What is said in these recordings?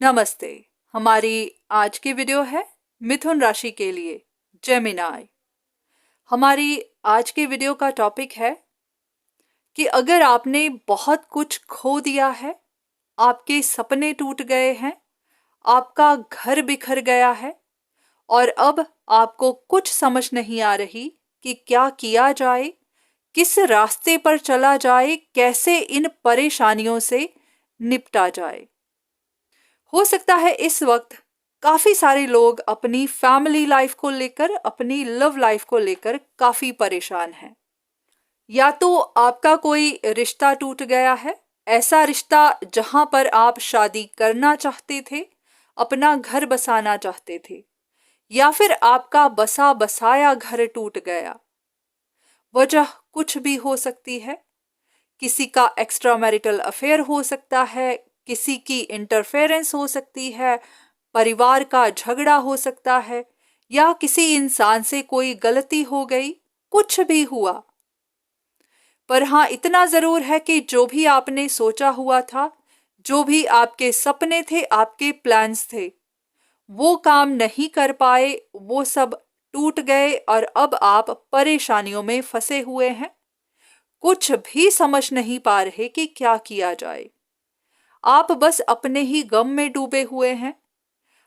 नमस्ते। हमारी आज की वीडियो है मिथुन राशि के लिए, जेमिनाई। हमारी आज की वीडियो का टॉपिक है कि अगर आपने बहुत कुछ खो दिया है, आपके सपने टूट गए हैं, आपका घर बिखर गया है और अब आपको कुछ समझ नहीं आ रही कि क्या किया जाए, किस रास्ते पर चला जाए, कैसे इन परेशानियों से निपटा जाए। हो सकता है इस वक्त काफी सारे लोग अपनी फैमिली लाइफ को लेकर, अपनी लव लाइफ को लेकर काफी परेशान हैं। या तो आपका कोई रिश्ता टूट गया है, ऐसा रिश्ता जहां पर आप शादी करना चाहते थे, अपना घर बसाना चाहते थे, या फिर आपका बसा बसाया घर टूट गया। वजह कुछ भी हो सकती है। किसी का एक्स्ट्रा मैरिटल अफेयर हो सकता है, किसी की इंटरफेरेंस हो सकती है, परिवार का झगड़ा हो सकता है, या किसी इंसान से कोई गलती हो गई, कुछ भी हुआ। पर हाँ, इतना जरूर है कि जो भी आपने सोचा हुआ था, जो भी आपके सपने थे, आपके प्लान्स थे, वो काम नहीं कर पाए, वो सब टूट गए और अब आप परेशानियों में फंसे हुए हैं। कुछ भी समझ नहीं पा रहे कि क्या किया जाए। आप बस अपने ही गम में डूबे हुए हैं,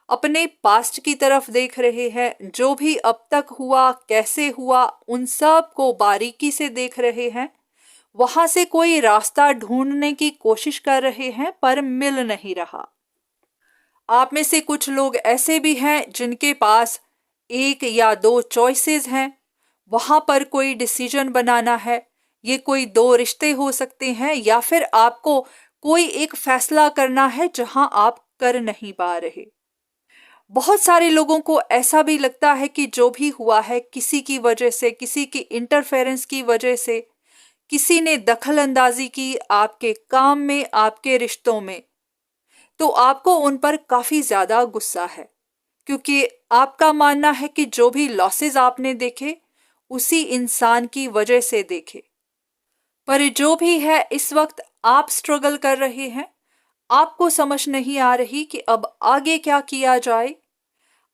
अपने पास्ट की तरफ देख रहे हैं, जो भी अब तक हुआ, कैसे हुआ, उन सब को बारीकी से देख रहे हैं। वहां से कोई रास्ता ढूंढने की कोशिश कर रहे हैं पर मिल नहीं रहा। आप में से कुछ लोग ऐसे भी हैं जिनके पास एक या दो चॉइसेस हैं, वहां पर कोई डिसीजन बनाना है। ये कोई दो रिश्ते हो सकते हैं, या फिर आपको कोई एक फैसला करना है जहां आप कर नहीं पा रहे। बहुत सारे लोगों को ऐसा भी लगता है कि जो भी हुआ है किसी की वजह से, किसी की इंटरफेरेंस की वजह से, किसी ने दखल अंदाजी की आपके काम में, आपके रिश्तों में। तो आपको उन पर काफी ज्यादा गुस्सा है, क्योंकि आपका मानना है कि जो भी लॉसेस आपने देखे उसी इंसान की वजह से देखे। पर जो भी है, इस वक्त आप स्ट्रगल कर रहे हैं। आपको समझ नहीं आ रही कि अब आगे क्या किया जाए,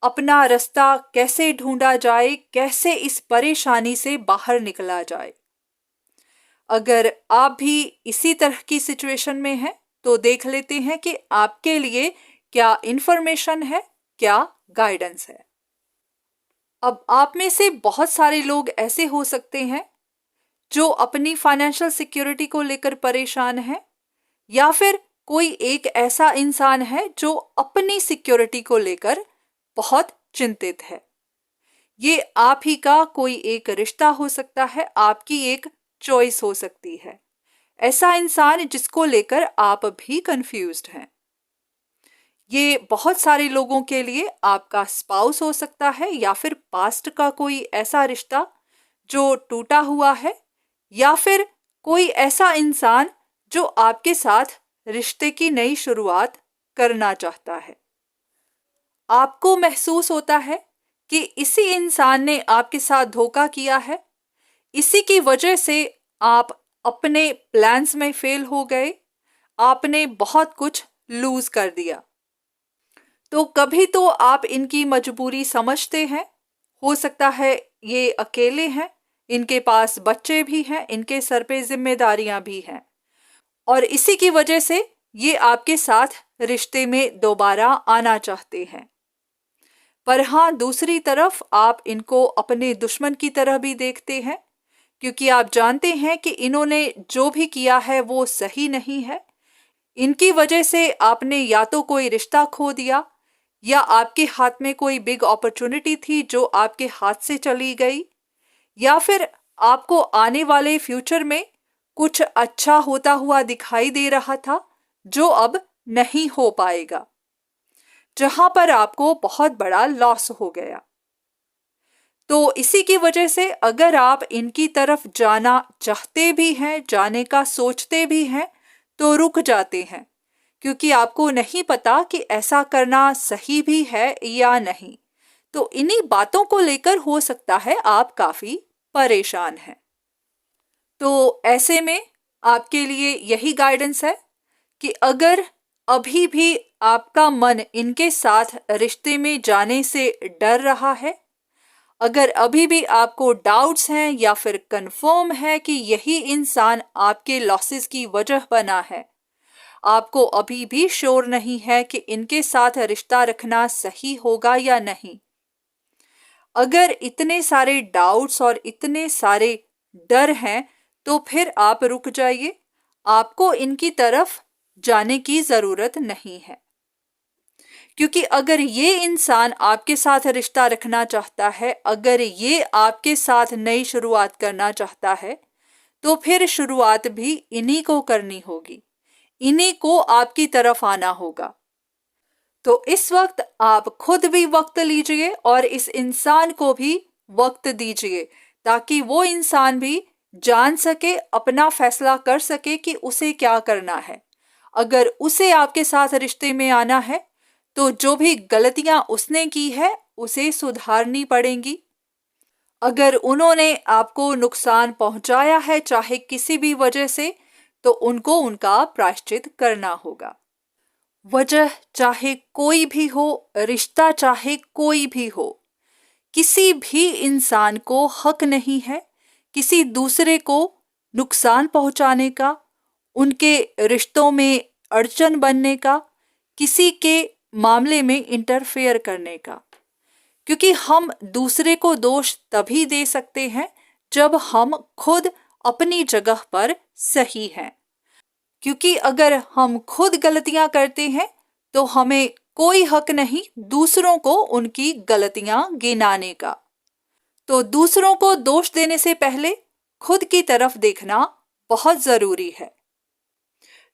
अपना रास्ता कैसे ढूंढा जाए, कैसे इस परेशानी से बाहर निकला जाए। अगर आप भी इसी तरह की सिचुएशन में हैं, तो देख लेते हैं कि आपके लिए क्या इंफॉर्मेशन है, क्या गाइडेंस है। अब आप में से बहुत सारे लोग ऐसे हो सकते हैं जो अपनी फाइनेंशियल सिक्योरिटी को लेकर परेशान है, या फिर कोई एक ऐसा इंसान है जो अपनी सिक्योरिटी को लेकर बहुत चिंतित है। ये आप ही का कोई एक रिश्ता हो सकता है, आपकी एक चॉइस हो सकती है। ऐसा इंसान जिसको लेकर आप भी कंफ्यूज्ड हैं। ये बहुत सारे लोगों के लिए आपका स्पाउस हो सकता है, या फिर पास्ट का कोई ऐसा रिश्ता जो टूटा हुआ है, या फिर कोई ऐसा इंसान जो आपके साथ रिश्ते की नई शुरुआत करना चाहता है। आपको महसूस होता है कि इसी इंसान ने आपके साथ धोखा किया है, इसी की वजह से आप अपने प्लान्स में फेल हो गए, आपने बहुत कुछ लूज कर दिया। तो कभी तो आप इनकी मजबूरी समझते हैं। हो सकता है ये अकेले हैं, इनके पास बच्चे भी हैं, इनके सर पे जिम्मेदारियां भी हैं, और इसी की वजह से ये आपके साथ रिश्ते में दोबारा आना चाहते हैं। पर हाँ, दूसरी तरफ आप इनको अपने दुश्मन की तरह भी देखते हैं, क्योंकि आप जानते हैं कि इन्होंने जो भी किया है वो सही नहीं है। इनकी वजह से आपने या तो कोई रिश्ता खो दिया, या आपके हाथ में कोई बिग अपॉर्चुनिटी थी जो आपके हाथ से चली गई, या फिर आपको आने वाले फ्यूचर में कुछ अच्छा होता हुआ दिखाई दे रहा था जो अब नहीं हो पाएगा, जहां पर आपको बहुत बड़ा लॉस हो गया। तो इसी की वजह से अगर आप इनकी तरफ जाना चाहते भी हैं, जाने का सोचते भी हैं, तो रुक जाते हैं, क्योंकि आपको नहीं पता कि ऐसा करना सही भी है या नहीं। तो इन्हीं बातों को लेकर हो सकता है आप काफी परेशान हैं। तो ऐसे में आपके लिए यही गाइडेंस है कि अगर अभी भी आपका मन इनके साथ रिश्ते में जाने से डर रहा है, अगर अभी भी आपको डाउट्स हैं या फिर कंफर्म है कि यही इंसान आपके लॉसेस की वजह बना है, आपको अभी भी श्योर नहीं है कि इनके साथ रिश्ता रखना सही होगा या नहीं, अगर इतने सारे डाउट्स और इतने सारे डर हैं, तो फिर आप रुक जाइए। आपको इनकी तरफ जाने की जरूरत नहीं है, क्योंकि अगर ये इंसान आपके साथ रिश्ता रखना चाहता है, अगर ये आपके साथ नई शुरुआत करना चाहता है, तो फिर शुरुआत भी इन्हीं को करनी होगी, इन्हीं को आपकी तरफ आना होगा। तो इस वक्त आप खुद भी वक्त लीजिए और इस इंसान को भी वक्त दीजिए, ताकि वो इंसान भी जान सके, अपना फैसला कर सके कि उसे क्या करना है। अगर उसे आपके साथ रिश्ते में आना है, तो जो भी गलतियां उसने की है उसे सुधारनी पड़ेंगी। अगर उन्होंने आपको नुकसान पहुंचाया है चाहे किसी भी वजह से, तो उनको उनका प्रायश्चित करना होगा। वजह चाहे कोई भी हो, रिश्ता चाहे कोई भी हो, किसी भी इंसान को हक नहीं है किसी दूसरे को नुकसान पहुंचाने का, उनके रिश्तों में अड़चन बनने का, किसी के मामले में इंटरफेयर करने का। क्योंकि हम दूसरे को दोष तभी दे सकते हैं जब हम खुद अपनी जगह पर सही हैं। क्योंकि अगर हम खुद गलतियां करते हैं, तो हमें कोई हक नहीं दूसरों को उनकी गलतियां गिनाने का। तो दूसरों को दोष देने से पहले खुद की तरफ देखना बहुत जरूरी है।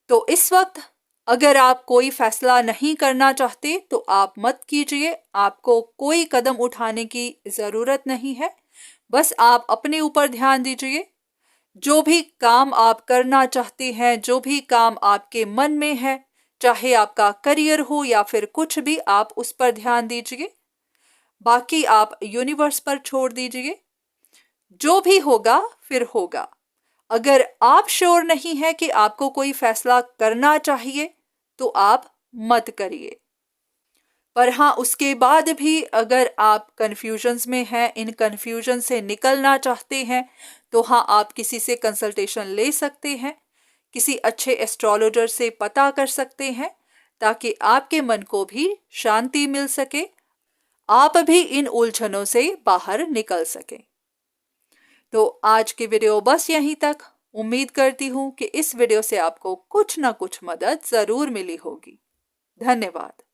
तो इस वक्त अगर आप कोई फैसला नहीं करना चाहते, तो आप मत कीजिए। आपको कोई कदम उठाने की जरूरत नहीं है। बस आप अपने ऊपर ध्यान दीजिए। जो भी काम आप करना चाहते हैं, जो भी काम आपके मन में है, चाहे आपका करियर हो या फिर कुछ भी, आप उस पर ध्यान दीजिए। बाकी आप यूनिवर्स पर छोड़ दीजिए। जो भी होगा फिर होगा। अगर आप श्योर नहीं है कि आपको कोई फैसला करना चाहिए, तो आप मत करिए। पर हाँ, उसके बाद भी अगर आप कन्फ्यूजन्स में हैं, इन कन्फ्यूजन से निकलना चाहते हैं, तो हाँ, आप किसी से कंसल्टेशन ले सकते हैं, किसी अच्छे एस्ट्रोलॉजर से पता कर सकते हैं, ताकि आपके मन को भी शांति मिल सके, आप भी इन उलझनों से बाहर निकल सकें। तो आज की वीडियो बस यहीं तक। उम्मीद करती हूँ कि इस वीडियो से आपको कुछ ना कुछ मदद जरूर मिली होगी। धन्यवाद।